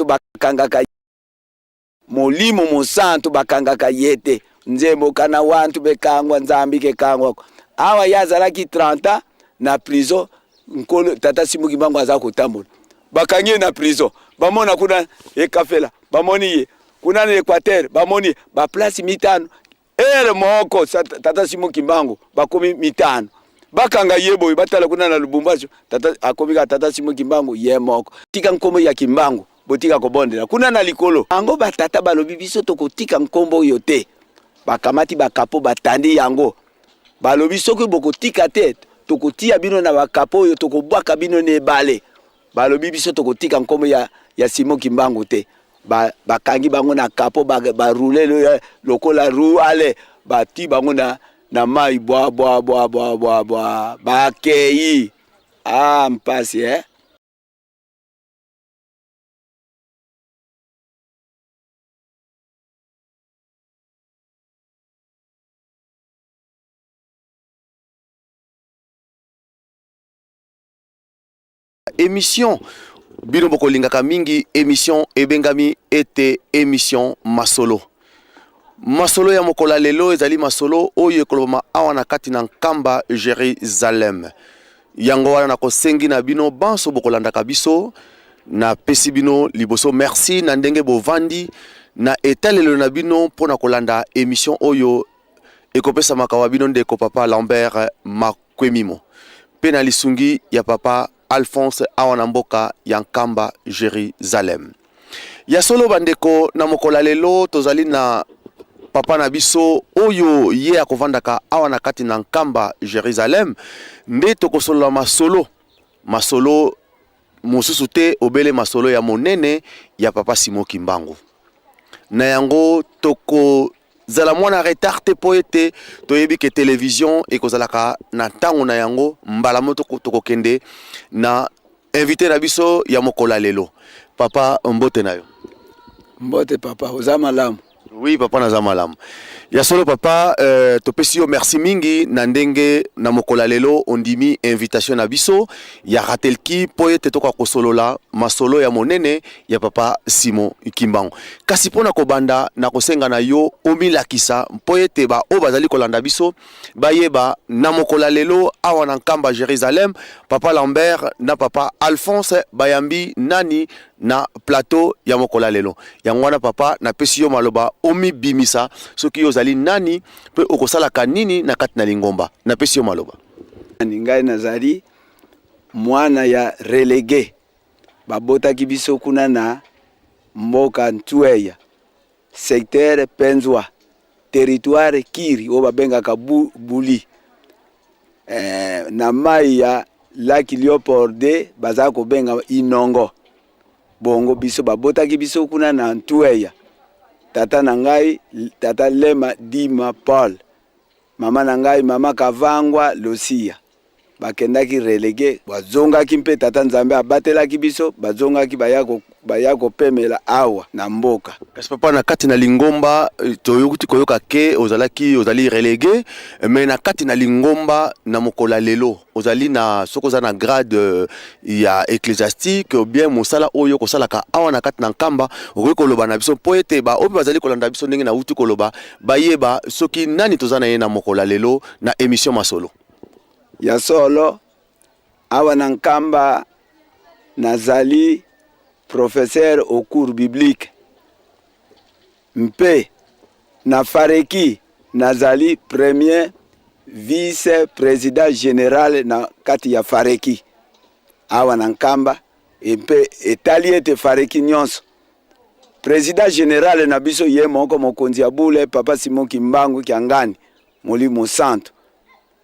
bakangaka molimo mosantu bakangaka yete nzembo kana wantu bekangwa nzambi kekangwa awa yazalaki 30 na prison nkolo tata Simon Kimbangu aza kotambola bakangi na prison bamona kuna ekafela bamoni ye kuna na Equateur bamoni ba place mitano moko tata Simon Kimbangu bakomi mitano bakanga yebo batala kuna na Lubumbashi tata akomi ka tata Simon Kimbangu ye moko tika nkombo ya Kimbangu botika kobondela kuna na likolo ango batata balobi biso tokotika nkombo yote bakamati bakapo batandi yango balobi soki bokotika te tokotia bino na bakapo yo tokobwaka bino ne bale balobi biso tokotika nkombo ya Simon Kimbangu te bakangi bango na kapo ba rouler lokola roue ale bati bango na mai boa bakei mpasi émission bino bokolingaka mingi émission ebengami ete émission masolo ya mokola lelo ezali masolo oyo ekolobama awa na kati na nkamba Jérusalem yango wana na kosengi na bino banso bokolandaka biso na pesi bino liboso merci na ndenge bovandi na etalelo na bino pona kolanda émission oyo ekopesa makawa bino ndeko papa Lambert Makwemimo pe na lisungi ya papa Alphonse awana mboka ya nkamba Jérusalem ya solo bandeko na mokola lelo tozali na papa na biso oyo ye akovandaka awana kati na nkamba Jérusalem nde tokosolola masolo mosusu te obele masolo ya monene ya papa Simon Kimbangu na yango toko zala mwana retard te po ete toyebi ke télévision ekozalaka na ntango na yango mbala moto tokokende na invité na biso ya mokola lelo papa mbote na yo. Mbote papa oza malamu. Oui papa naza malamu ya solo papa topesi yo merci mingi na ndenge na mokola lelo ondimi invitation na biso ya ratelki po ete toka kosolola masolo ya monene ya papa Simon Kimbangu kasi pona kobanda na kosenga na yo omilakisa po ete ba o bazali kolanda biso bayeba na mokola lelo awa na nkamba Jérusalem papa Lambert na papa Alphonse bayambi nani na plateau ya mokola lelo yango wana papa na pesi yo maloba omi bimisa soki yo zali nani pe okosalaka nini na kati na lingomba na pesi yo maloba ngai nazali mwana ya relégué babotaki biso kuna na mboka Ntweya secteur Penzwa territoire Kiri o babengaka Buli na mai ya Laki Léopold baza ko benga Inongo bongo biso babotaki biso kuna na Ntweya tata na ngai tata Lema Dima Paul mama na ngai mama Kavangwa Losia bakendaki relégué bazongaki mpe tata Nzambe abatelaki biso bazongaki bayako pemela awa na mboka kasi papa na kati na lingomba toyokuti koyoka ke ozali relégué mais na kati na lingomba na mokola lelo ozali na soko za na grade ya ecclésiastique ou bien mosala oyo kosalaka awa na kati na nkamba okoki koloba na biso po ete ba obi bazali kolanda biso ndenge na uti koloba bayeba soki nani tozana ye na mokola lelo na émission masolo ya solo awa na nkamba nazali professeur au cours biblique mpe na fareki nazali premier vice-président général na kati ya fareki awa na nkamba mpe etali ete fareki nyonso président général na biso ye moko mokonzi ya bule papa Simon Kimbangu Kiangani molimo santo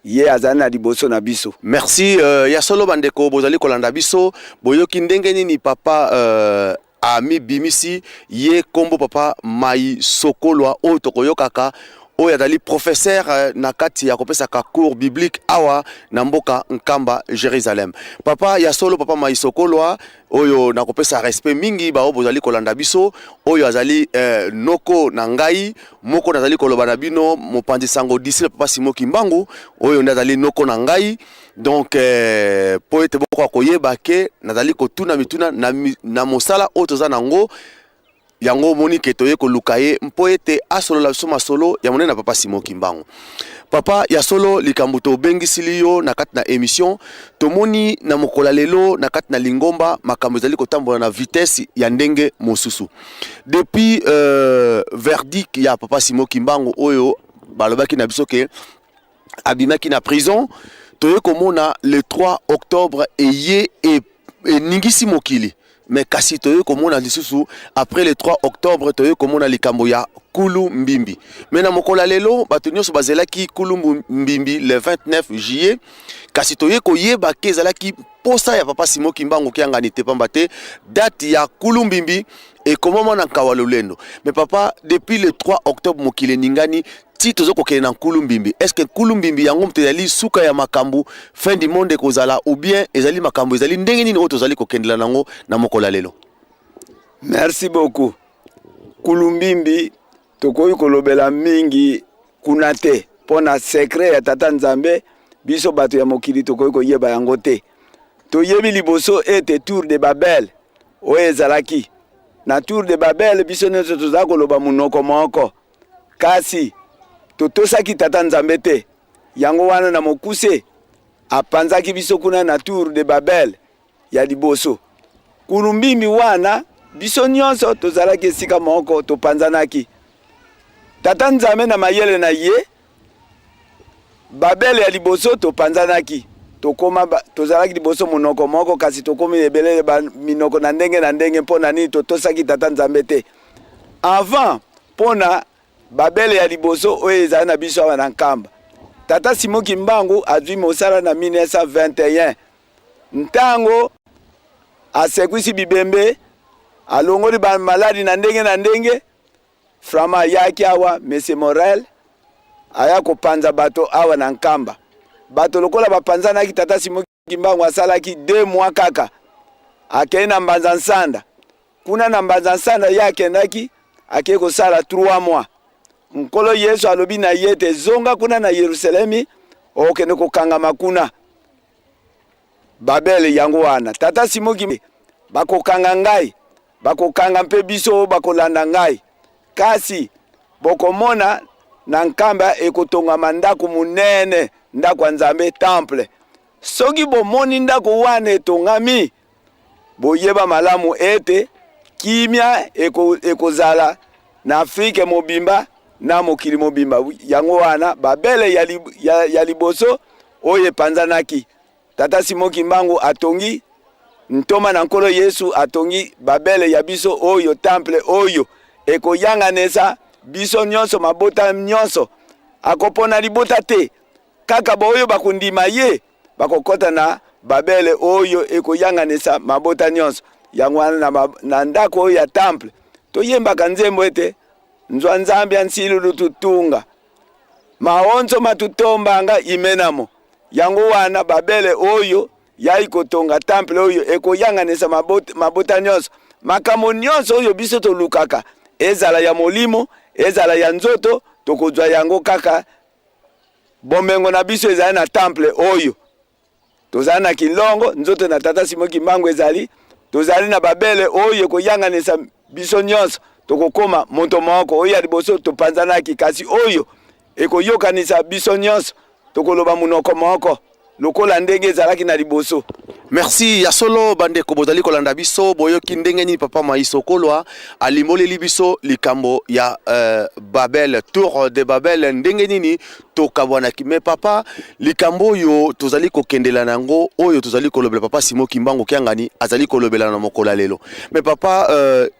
ye azali na liboso na biso merci ya solo bandeko bozali kolanda biso boyoki ndenge nini papa ami bimisi ye kombo papa mai sokolwa o tokoyokaka oyo azali professeur na kati ya kopesaka cours biblique awa na mboka Nkamba Jérusalem. Papa ya solo papa Maisokolwa oyo na kopesa respect mingi ba bozali kolanda biso oyo azali noko na ngai moko nazali koloba na bino mopanzi sango d'ici papa Simon Kimbangu oyo ndazali noko na ngai. Donc po ete boko koyeba ke nazali kotuna mituna na mosala oyo toza nango yango moni ke toye koluka ye mpo ete asolola biso masolo ya monene na papa Simon Kimbangu. Papa ya solo likambo tobengisili yo na kati na émission tomoni na mokola lelo na kati na lingomba makambo ezali kotambola na vitesse ya ndenge mosusu. Depuis verdict ya papa Simon Kimbangu oyo balobaki na biso ke abimaki na prison toye komona le 3 octobre eye e ningisi mokili. Mais kasi toye komona lisusu après le 3 octobre toye komona likambo ya Kulu Mbimbi. Mais na mokola lelo bato nyonso bazelaki Kulu Mbimbi le 29 juillet kasi toye koyeba ke ezalaki posa ya papa Simon Kimbangu kiangani te pamba te date ya Kulu Mbimbi et comment na kawa lolendo. Mais papa depuis le 3 octobre mokile ningani ti tozo kokele na Kulu Mbimbi. Est-ce que Kulu Mbimbi yango mtezali suka ya makambu fin du monde kozala ou bien ezali makambu ezali ndenge nini oto zali kokendela nango na mokola lelo? Merci beaucoup. Kulu Mbimbi tokoyi kolobela mingi kuna te pona secret ya tata Nzambe biso bato ya mokili tokoyi koyeba yango te. Toyebi liboso ete tour de Babel oyo ezalaki na tour de Babel biso nyonso toza koloba munoko moko kasi totosaki tata Nzambe te yango wana na mokuse apanzaki biso kuna na tour de Babel ya liboso. Kulu Mbimbi wana biso nyonso tozalaki esika moko topanzanaki tata Nzambe na mayele na ye Babel ya liboso topanzanaki tokoma tozalaki liboso monoko moko kasi tokomi ebele minoko na ndenge mpona nini totosaki tata Nzambe te avant pona Babel ya liboso oyo ezali na biso awa na Nkamba. Tata Simon Kimbangu azwi mosala na 1921 ntango asekwisi bibembe alongoli ba maladi na ndenge frama yaki awa Monsieur Morel aya kopanza bato awa na Nkamba. Bato lokola bapanzanaki tata Simon Kimbangu asalaki 2 mois kaka akei na Mbanza Nsanda. Kuna na Mbanza Nsanda yake ndaki akei kosala 3 mois. Nkolo Yesu alobi na yete zonga kuna na Yerusalemi okende kokangama kuna Babel yango wana. Tata Simon Kimbangu bakokanga ngai bakokanga mpe biso bakolanda ngai kasi bokomona na Nkamba ekotonga mandako munene ndako Nzambe temple. Soki bomoni ndako wana etongami boyeba malamu ete kimia ekozala na Afrique mobimba na mokili mobimba yango wana Babele ya liboso oye panzanaki tata Simon Kimbangu atongi ntoma na nkolo Yesu atongi Babele ya biso oyo temple oyo ekoyanga nesa biso nyonso mabota nyonso akopona libota te kaka boyo bakundima ye bakokota na Babele oyo ekoyanga nesa mabota nyonso yango wana na ndako oyo ya temple toyembaka nzembo ete nzwa Nzambe ansilu tutunga maonzo matutombanga imenamo yango wana Babele oyo yai kotonga temple oyo ekoyanga nesa mabota nyonso makambo nyonso oyo biso tolukaka ezala ya molimo ezala ya nzoto tokozwa yango kaka bomengo na biso ezali na temple oyo tozali na kilongo nzoto na tata Simon Kimbangu ezali tozali na Babele oyo koyanga nesa biso nyonso tokokoma monto moko oyo liboso topanzanaki kasi oyo ekoyokanisa biso nyonso tokoloba munoko moko lokola ndenge ezalaki na liboso. Merci ya solo bandeko bozali kolanda biso boyoki ndenge ni papa Maisokolwa alimoleli biso likambo ya Babel tour de Babel ndenge nini tokabwanaki me papa likambo yo tozali kokendela nango oyo tozali kolobela papa Simon Kimbangu kiangani azali kolobela na mokola lelo me papa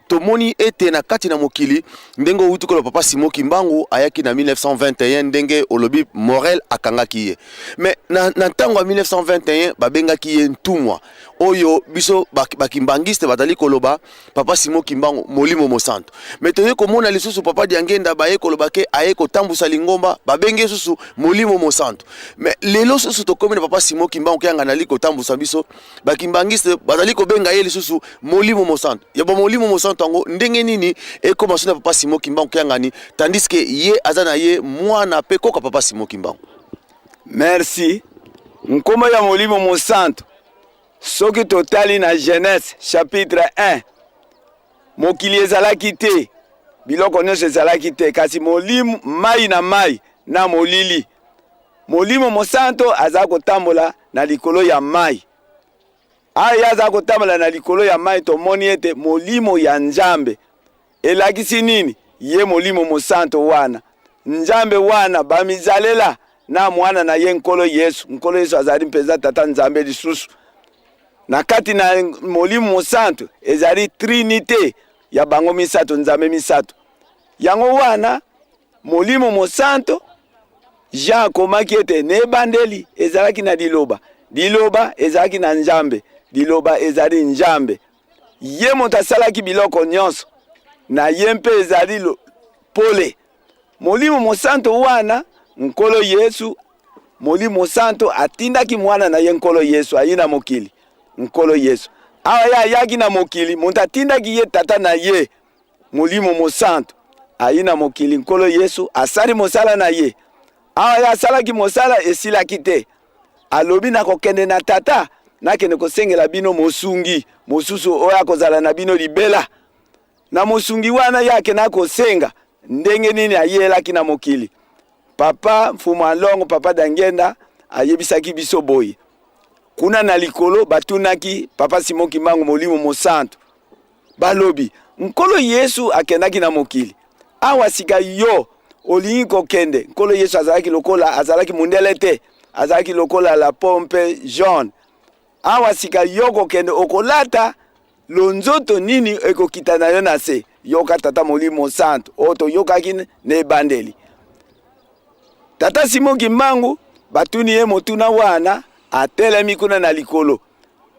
tomoni ete na kati na mokili ndenge utu ko papa Simon Kimbangu ayaki na 1921 ndenge olobi Morel akangaki ye me na ntango 1921 babengaki ye ntumwa oyo biso bakimbangiste batali koloba papa Simon Kimbangu molimo mosanto. Mais toye komona lisusu papa Diangenda baye koloba ke aye kotambusa lingomba babenge susu molimo mosanto. Mais lelo susu tokomi na papa Simon Kimbangu kyanga nali kotambusa biso bakimbangiste batali kobenga ye lisusu molimo mosanto. Ya ba molimo mosanto ngo ndenge nini ekoma suna papa Simon Kimbangu kyanga ni tandis que ye azana ye mwana pe koka papa Simon Kimbangu. Merci. Nkoma ya molimo mosanto. Soki totali na Genèse chapitre 1. Mokili ezalaki te. Biloko nyonso ezalaki te kasi molimo mai na mai na molili. Molimo mosanto aza kotambola na likolo ya mai. Aya aza kotambola na likolo ya mai tomoni ete molimo ya Nzambe. Elakisi nini? Ye molimo mosanto wana. Nzambe wana bamizalela na mwana na ye nkolo Yesu. Nkolo Yesu azali mpenza tata Nzambe lisusu. Na kati na molimo mosanto ezali trinité ya bango misato Nzambe misato. Yango wana molimo mosanto Jean akomaki ete ne bandeli ezalaki na diloba. Diloba ezalaki na Nzambe. Diloba ezali Nzambe. Ye moto asalaki biloko nyonso. Na ye mpe ezali pole. Molimo mosanto wana nkolo Yesu. Molimo mosanto atindaki mwana na ye nkolo Yesu ayina mokili. Nkolo Yesu. Awa ya yaki na mokili. Moto atindaki ye tata na ye. Molimo mosanto ayina mokili nkolo Yesu asali mosala na ye. Awa ya asalaki mosala esilaki te. Alobi na kokende na tata nakende kosengela bino mosungi. Mosusu oya kozala na bino libela. Na mosungi wana yake na kosenga ndenge nini ayelaki na mokili. Papa Mfuma Longo papa Diangenda ayebisaki biso boye. Kuna na likolo batunaki papa Simon Kimbangu molimo mosanto. Balobi nkolo Yesu akendaki na mokili. Awa sika yo olingi kokende. Nkolo Yesu azalaki lokola azalaki mundele te. Azalaki lokola la pompe jaune. Awa sika yo kokende okolata lonzoto nini ekokita na yo na se. Yoka tata molimo santo. Oto yokaki ne bandeli. Tata Simon Kimbangu batuni ye motuna wana atelemi kuna na likolo.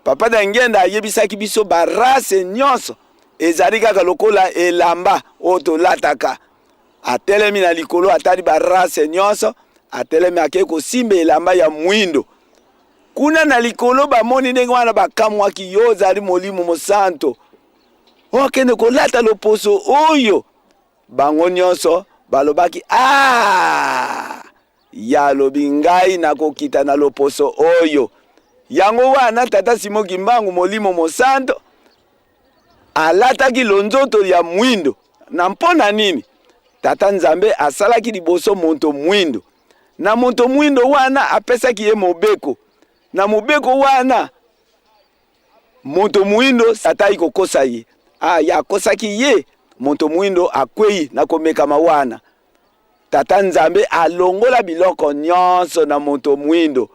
Papa Diangenda ayebisaki biso barase nyonso ezali kaka lokola elamba oto lataka. Atelemi na likolo atali barase nyonso atelemi akeko simbe elamba ya mwindo. Kuna na likolo bamoni ndenge wana bakamwaki yo zali molimo mosanto. Okende kolata loposo oyo. Bango nyonso balobaki ya lobi ngai na kokita na loposo oyo. Yango wana tata Simon Kimbangu molimo mosanto alataki lonzoto ya mwindo. Na mpona nini? Tata Nzambe asalaki liboso monto mwindo. Na monto mwindo wana apesaki ye mobeko. Na mobeko wana monto mwindo satai kokosa ye. Ya kosaki ye monto mwindo akwei na komeka mawana. Tata Nzambe alongola biloko nyonso na monto mwindo.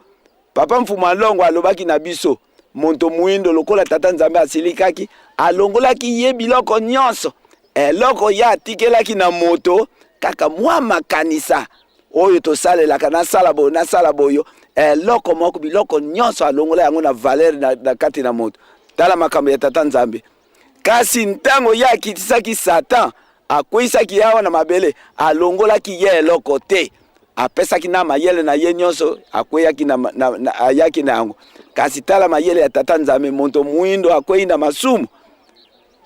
Papa Mfuma Longo alobaki na biso monto mwindo lokola tata Nzambe asilikaki alongolaki ye biloko nyonso. Eloko ya atikelaki na moto kaka mwa makanisa oyo tosalelaka na sala boyo. Eloko moko biloko nyonso alongola yango na valeur na kati na moto. Tala makambo ya tata Nzambe. Kasi ntango ya kitisaki Satan akwisaki yawa na mabele alongolaki ye eloko te. Apesaki na mayele na ye nyonso akweyaki na ayaki na yango. Kasi tala mayele ya tata Nzambe monto mwindo akwei na masumu.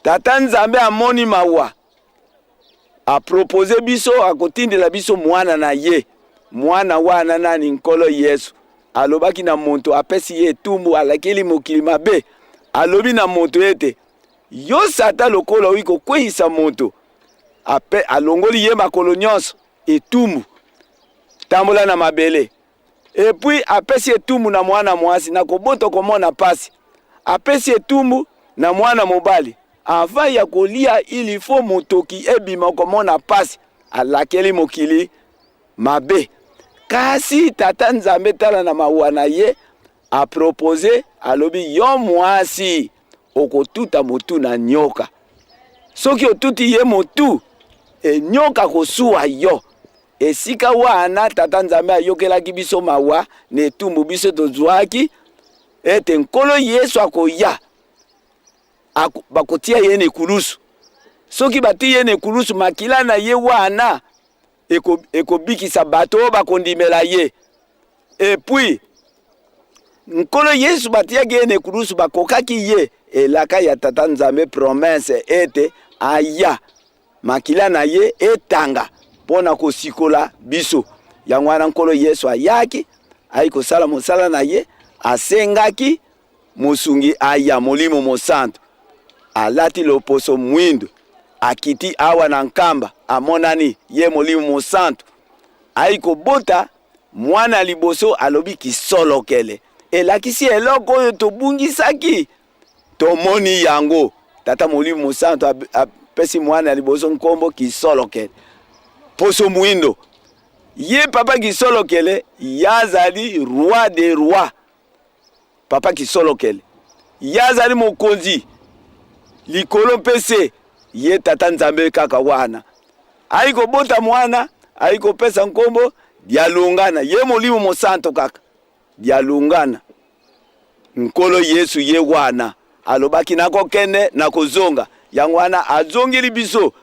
Tata Nzambe amoni mawa. Apropose biso akotindela biso mwana na ye. Mwana wana nani nkolo Yesu. Alobaki na monto apesi ye tumbu alakeli mokili mabe. Alobi na monto ete yo Satan lokola wiko kweisa monto. Alongoli ye makolo nyonso etumbu. Tambola na mabele. Et puis apesi etumbu na mwana mwasi na koboto komona pasi. Apesi etumbu na mwana mobali. Avant ya kolia il faut motoki ebima komona pasi. Alakeli mokili mabe. Kasi tata Nzambe tala na mawana ye a proposé alobi yo mwasi okotuta motu na nyoka. Soki otuti ye motu nyoka kosuwa yo. Esika wana tata Nzambe ayokelaki biso mawa netumbu biso tozwaki ete nkolo Yesu akoya bakotia ye na ekulusu. Soki bati ye na ekulusu makila na ye wana ekobikisa bato bakondimela ye. Et puis nkolo Yesu batia ye na ekulusu bakokaki ye elaka ya tata Nzambe promesse ete aya makila na ye etanga pona kosikola biso. Yango wana nkolo Yesu ayaki ayikosala mosala na ye, asengaki musungi aya Molimo Mosantu alati loposo mwindu akiti awa na nkamba amonani ye Molimo Mosantu ayikobota mwana liboso alobi kisolokele elakisi eloko oyo tobungisaki tomoni yango. Tata Molimo Mosantu apesi mwana liboso nkombo kisolokele poso mwindo. Ye papa kisolokele yazali roi des rois. Papa kisolokele yazali mokonzi likolo pese ye tata Nzambe kaka wana. Aiko bota mwana, aiko pesa nkombo dialungana ye Molimo Mosantu kaka dialungana. Nkolo Yesu ye wana alobaki nako kende na kozonga. Yango wana azongeli biso.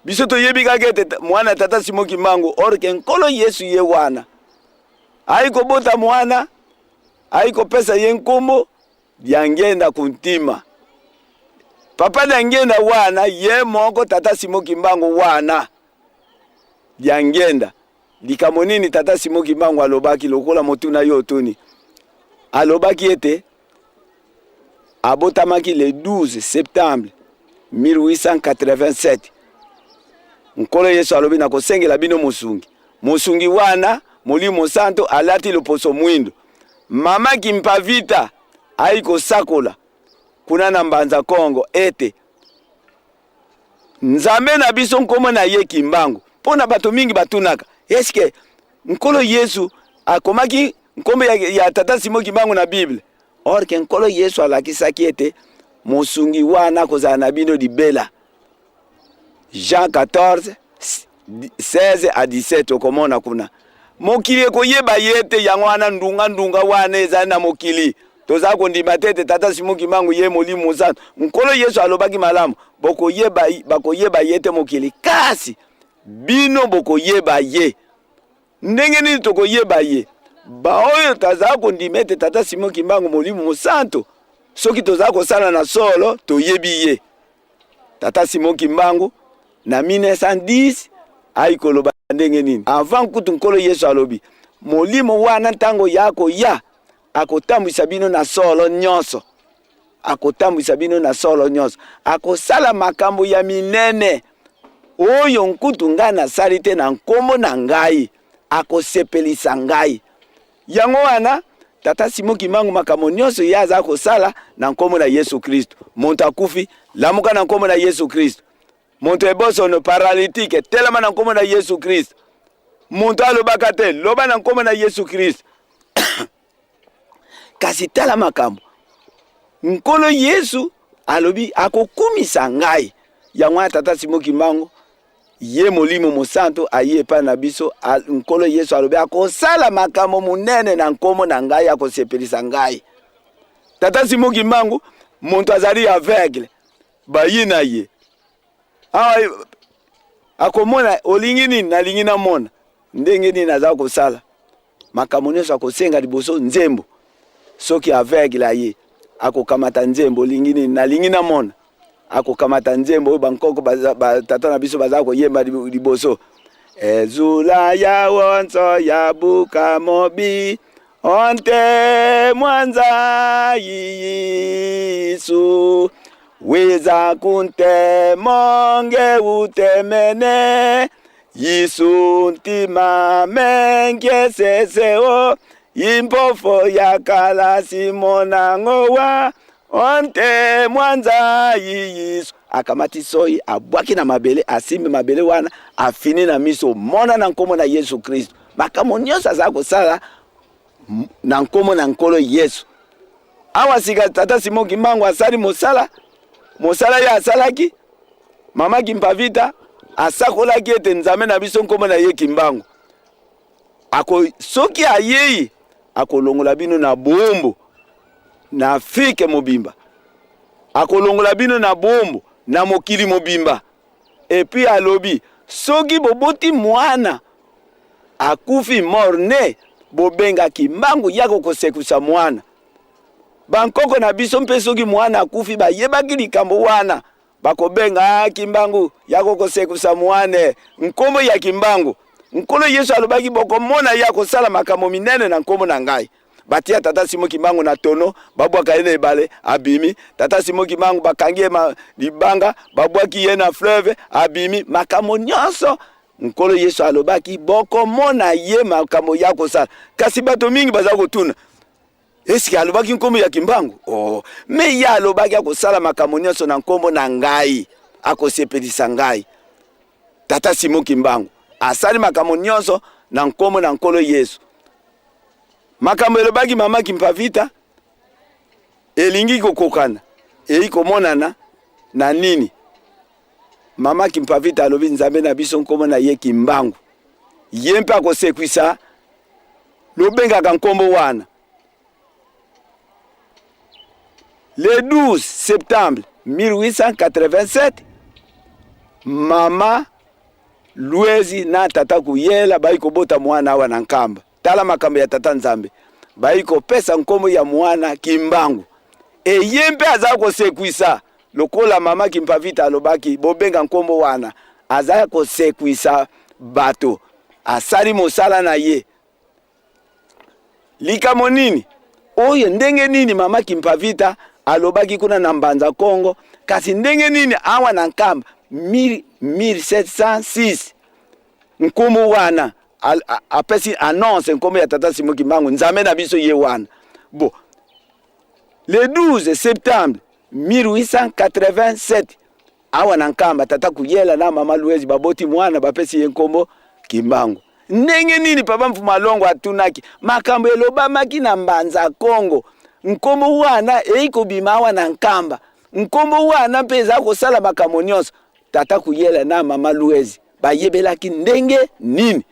Biso to yebi kake mwana tata Simon Kimbangu orke nkolo Yesu ye wana. Aiko bota mwana, aiko pesa ye nkombo diangenda kuntima. Papa diangenda wana ye moko tata Simon Kimbangu wana. Diangenda. Likamonini tata Simon Kimbangu alobaki lokola motuna yo toni. Alobaki ete abotamaki le 12 septembre 1887. Nkolo Yesu alobi na kosengela bino musungi. Musungi wana Molimo Mosantu alati loposo mwindo. Mama Kimpavita aiko sakola kuna na Mbanza Kongo ete Nzambe na biso nkomo na ye Kimbangu. Pona bato mingi batunaka eske nkolo Yesu akomaki nkombo ya tata Simon Kimbangu na Bible. Orke nkolo Yesu alakisaki ete musungi wana kozala na bino libela. Jean 14, 16 à 17 okomona kuna. Mokili ekoyeba yete yango wana ndunga wana ezali na mokili. Toza kondima tete tata Simon Kimbangu ye Molimo Mosantu. Nkolo Yesu alobaki malamu bakoyeba yete mokili. Kasi bino bokoyeba ye. Ndenge nini tokoyeba ye? Baoyo taza kondima tete tata Simon Kimbangu Molimo Mosantu. Soki toza kosala na solo toyebi ye. Tata Simon Kimbangu na 1910 aikoloba ndenge nini avant kutu nkolo Yesu alobi Molimo wana ntango yako ya akotambwisa bino na solo nyonso. Akotambwisa bino na solo nyonso. Akosala makambo ya minene oyo nkutu nga nasali te na nkombo na ngai. Akosepelisa ngai. Yango wana tata Simon Kimbangu makambo nyonso yaza kosala na nkombo na Yesu Kristo. Monto akufi lamuka na nkombo na Yesu Kristo. Monto eboso no paralytique telema na nkombo na Yesu Kristo. Monto alobaka te loba na nkombo na Yesu Kristo. Kasi tala makambo nkolo Yesu alobi akokumisa ngai. Yango tata Simon Kimbangu ye Molimo Mosantu aye pa na biso nkolo Yesu alobi akosala makambo munene na nkombo na ngai akosepelisa ngai. Tata Simon Kimbangu monto azali aveugle bayina ye. Akomona olingi nini na lingi na mona ndenge nini naza kosala makambo nyonso akosenga liboso nzembo. Soki aveugle aye akokamata nzembo olingi nini na lingi na mona akokamata nzembo bankoko tata na biso baza koyemba liboso. Ezula ya wonso ya buka mobi onte mwanza Yesu weza kunte monge utemene Yesu ntima menge seseo impofo ya kala simona ngowa onte mwanza Yesu. Akamati soi abwaki na mabele asimbe mabele wana afini na miso mona na nkomo na Yesu Kristo. Makambo nyonso aza kosala na nkomo na nkolo Yesu. Awa sika tata Simon Kimbangu asali mosala ya asalaki mama Kimpavita asakolaki ete Nzambe na biso nkomo na ye Kimbangu. Soki ayei akolongola bino na bombo na Afrique mobimba. Akolongola bino na bombo na mokili mobimba. Et puis alobi soki boboti mwana akufi morne bobenga kimbangu yako kosekusa mwana. Bankoko na biso mpe soki mwana akufi bayebaki likambo wana bakobenga kimbangu yako kosekusa mwane. Nkombo ya kimbangu nkolo Yesu alobaki bokomona yako sala makambo minene na nkombo na ngai. Batia tata Simon Kimbangu na tono babwaka ye na ebale abimi. Tata Simon Kimbangu bakangie libanga babwaki ye na fleuve abimi. Makambo nyonso nkolo Yesu alobaki bokomona ye makambo yako sala. Kasi bato mingi baza kotuna eski alobaki nkombo ya kimbangu? Oh, me ya alobaki akosala makambo nyonso na nkombo na ngai, akosepelisa ngai. Tata Simon Kimbangu asali makambo nyonso na nkombo na nkolo Yesu. Makambo elobaki mama Kimpavita elingi kokokana eikomona na nini? Mama Kimpavita alobi nzambe na biso nkombo na ye kimbangu. Ye mpe akosekwisa lobengaka nkombo wana. Le 12 septembre 1887, mama Luezi na tata Kuyela baiko bota mwana awa na nkamba. Tala makambo ya tata Nzambe. Baiko pesa nkombo ya mwana kimbangu. Yempe aza kosekwisa lokola mama Kimpavita alobaki bobenga nkombo wana. Aza kosekwisa bato. Asali mosala na ye. Likamo nini? Oyo ndenge nini mama Kimpavita alobaki kuna na Mbanza Kongo, kasi ndenge nini awa na nkamba 1706 nkombo wana apesi annonce nkombo ya tata Simon Kimbangu nzambe na biso ye wana. Bon, le 12 septembre 1887 awa na nkamba tata Kuyela na mama Luezi baboti mwana bapesi ye nkombo Kimbangu. Ndenge nini papa Mfumalongo atunaki makambo elobamaki na Mbanza Kongo nkombo wana eiko bima wana nkamba. Nkombo wana peza kosala makambo nyonso tata Kuyela na mama Luezi bayebelaki ndenge nini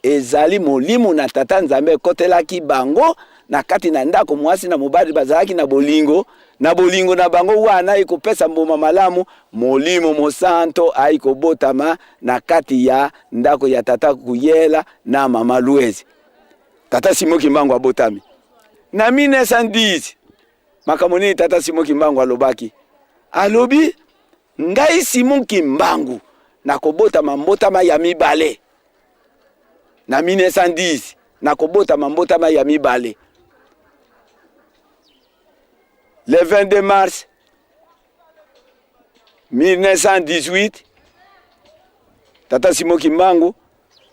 ezali molimo na tata Nzambe kotelaki bango na kati na ndako mwasi na mobali bazalaki na bolingo na bango wana ikopesa mboma malamu molimo mosanto aiko botama na kati ya ndako ya tata Kuyela na mama Luezi. Tata Simon Kimbangu abotami na 1910 makambo nini tata Simon Kimbangu alobaki? Alobi ngai Simon Kimbangu nakobota mambotama ya mibale. Na 1910 nakobota mambotama ya mibale. Le 22 mars 1918 tata Simon Kimbangu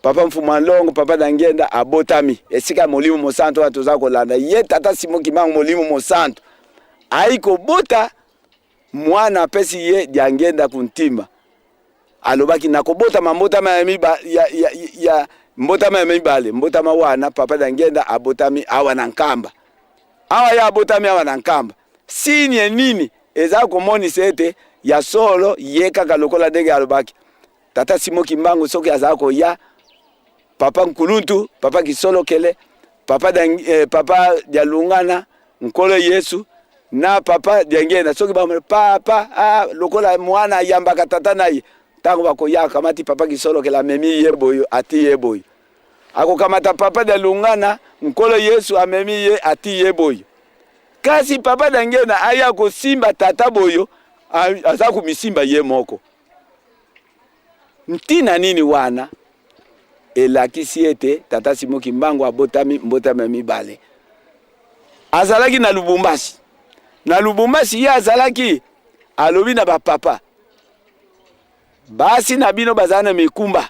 papa Mfumalongo papa Dangenda abotami esika molimo mosanto atoza kolanda ye tata Simon Kimbangu molimo mosanto aiko bota mwana pesi ye Dangenda kuntimba. Alobaki nakobota mambotama ya mbotama ya mibale mbotama wana papa Dangenda abotami awa na nkamba. Awa ya abotami awa na nkamba sinye nini eza komonisa ete ya solo ye kaka lokola ndenge alobaki tata Simon Kimbangu soki azako ya papa Nkuluntu papa Kisolo Kele papa Dialungana nkolo Yesu na papa Dangenda soki ba papa lokola mwana yambaka tata naye tango bakoya kamati papa Kisolo Kele amemi ye boyo ati ye boyo ako kamata papa Dialungana nkolo Yesu amemi ye ati ye boyo. Kasi papa Dangenda aya ko simba tata boyo aza kumisimba ye moko. Ntina nini wana elakisi ete tata Simon Kimbangu abotami mbotama mibale. Azalaki na Lubumbashi. Na Lubumbashi ya azalaki alobi na bapapa. Basi na bino bazana mikumba.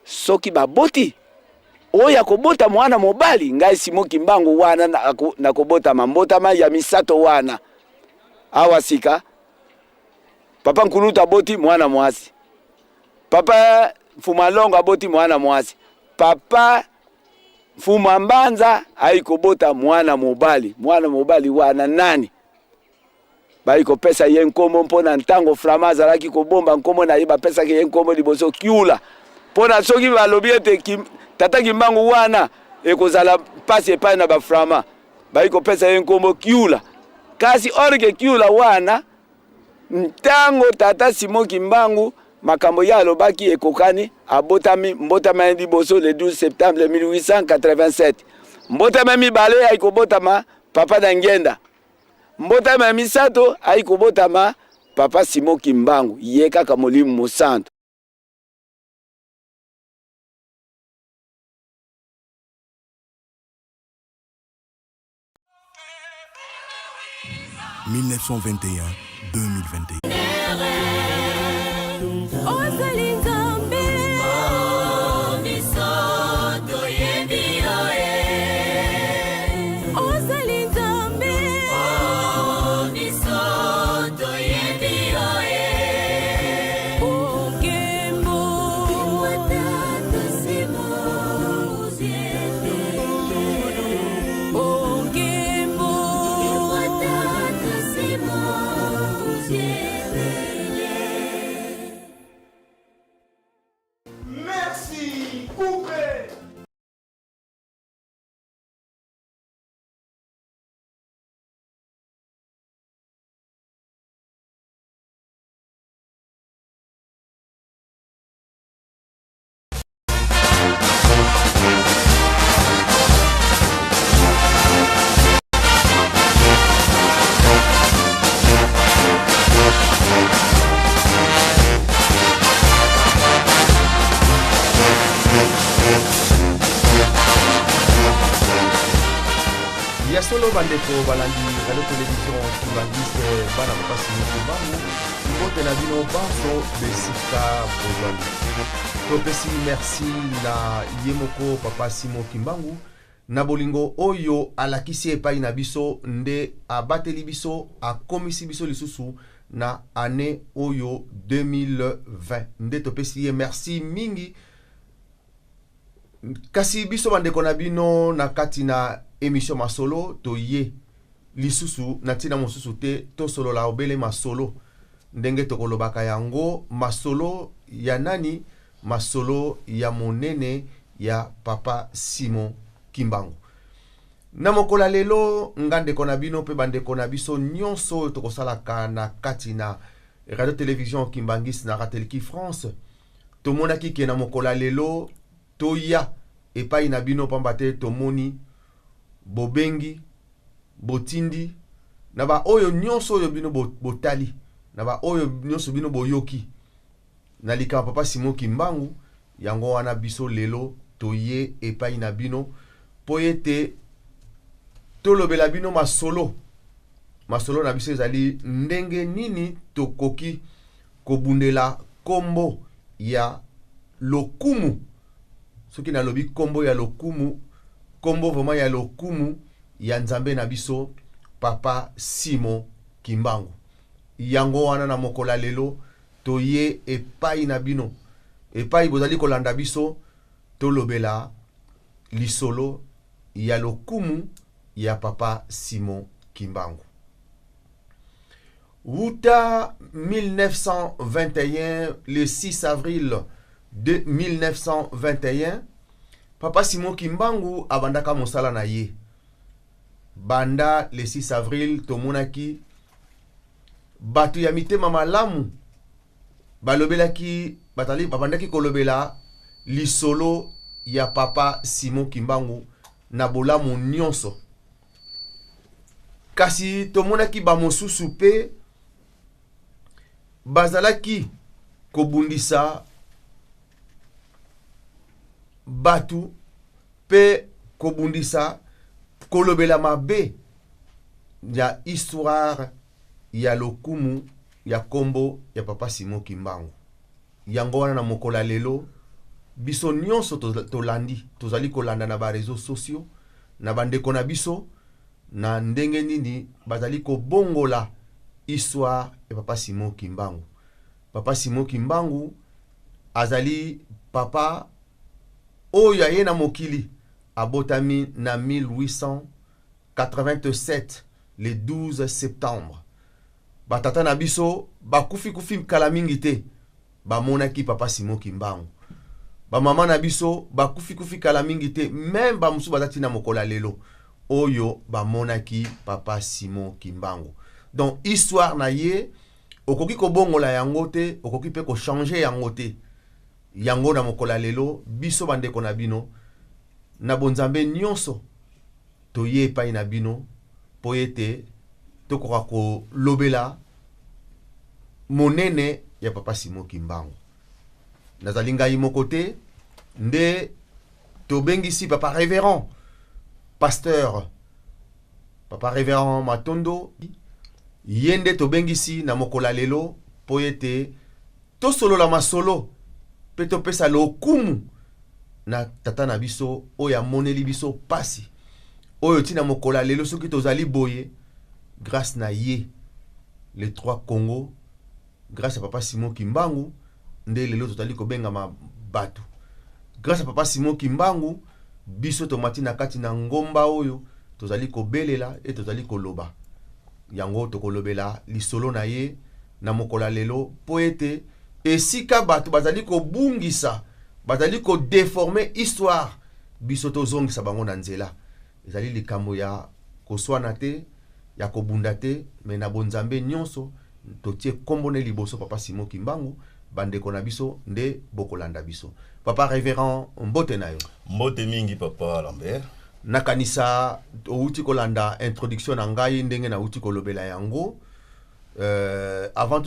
Soki baboti oya kobota mwana mobali ngai Simon Kimbangu wana na kobota mambotama ya misato wana. Awasika papa Nkulutu aboti mwana mwasi. Papa Mfumalongo aboti mwana mwasi. Papa Mfumambanza aikobota mwana mobali. Mwana mobali wana nani? Baiko pesa ye nkombo mpona ntango Framaza laki kobomba nkombo na ye pesa ke ye nkombo liboso kiula. Pona soki balobi ete tata Kimbangu wana ekozala pasi epai na baframa. Baiko pesa ye nkombo kiula. kasi orge kiula wana ntango tata Simon Kimbangu makambo ya alobaki ekokani abotami mbotama liboso le 12 septembre 1887 mbotama mibale ya ikobotama papa Dangenda mbotama misato aikobotama papa Simon Kimbangu ye kaka Molimo Mosantu. « 1921-2021. Ya solo bandeko balandi radio télévision kibangise bana papa Simon Kimbangu mbote na bino banso besika bozwani topesi merci na yemoko papa Simon Kimbangu na bolingo oyo alakisi epai na biso nde abateli biso akomisi biso lisusu na année oyo 2020 nde topesi ye merci mingi kasi biso bandeko na bino na kati na émission masolo to ye lisusu na tina mosusu te to solo la obele masolo ndenge tokolobaka yango masolo ya nani masolo ya monene ya papa Simon Kimbangu na mokola lelo ngandeko na bino pe bandeko na biso nyonso tokosalaka na kati na radio télévision Kimbangis na Ratelki France tomonaki ke na mokola lelo toya epai na bino pambate tomoni bobengi botindi na ba oyo nyonso oyo bino botali na ba oyo nyonso bino boyoki na lika papa Simon Kimbangu yango wana biso lelo toye epai na bino po ete tolobela bino masolo na biso ezali ndenge nini tokoki kobundela kombo ya lokumu soki nalobi kombo ya lokumu kombo vraiment ya lokumu ya nzambe na biso papa Simon Kimbangu yango wana na mokola lelo toye epai na bino epai bozali kolanda biso tolobela lisolo ya lokumu ya papa Simon Kimbangu. Wuta 1921 le 6 avril de 1921 papa Simon Kimbangu abandaka mosala na ye. Banda le 6 avril tomonaki batu ya mitema malamu balobelaki batali babandaki kolobela lisolo ya papa Simon Kimbangu na bolamu nyonso. Kasi tomonaki ba mosusu pe bazalaki kobundisa batu pe kobundisa kolobela mabe ya histoire ya lokumu ya kombo ya papa Simon Kimbangu. Yango wana na mokola lelo biso nyonso tolandi tozali kolanda na ba réseaux sociaux na bandeko na biso na ndenge nini bazali kobongola histoire ya papa Simon Kimbangu. Papa Simon Kimbangu azali papa oyo aye na mokili abotami na 1887 le 12 septembre. Batata na biso bakufi kala mingi te bamonaki papa Simon Kimbangu. Ba mama na biso bakufi kala mingi te même ba musu batati na mokola lelo oyo bamonaki papa Simon Kimbangu. Donc histoire na ye okoki kobongola yango te, okoki pe ko changer yango te. Yango na mokola lelo biso bandeko na bino na bonzambe nyonso toye epai na bino po ete tokoka kolobela monene ya papa Simon Kimbangu. Nazali ngai moko te nde tobengisi papa révérend pasteur papa révérend Matondo yende tobengisi na mokola lelo po ete tosolola masolo pe topesa lokumu na tata na biso oyo amoneli biso pasi oyo tina mokola lelo soki tozali boye grâce na ye les trois Congo, grâce à papa Simon Kimbangu nde lelo tozali kobengama bato. Grâce à papa Simon Kimbangu biso tomati na kati na ngomba oyo tozali kobelela et tozali koloba yango tokolobela lisolo na ye na mokola lelo po ete esika bato bazali kobungisa bazali ko déformer histoire biso tozongisa bango na nzela ezali likambo ya koswana te ya kobunda te me na bonzambe nyonso totie kombone liboso papa Simon Kimbangu bandeko na biso nde bokolanda biso. Papa révérend mbote na yo. Mbote mingi papa Lambert. Nakanisa outi kolanda introduction na ngai ndenge na outi kolobela yango avant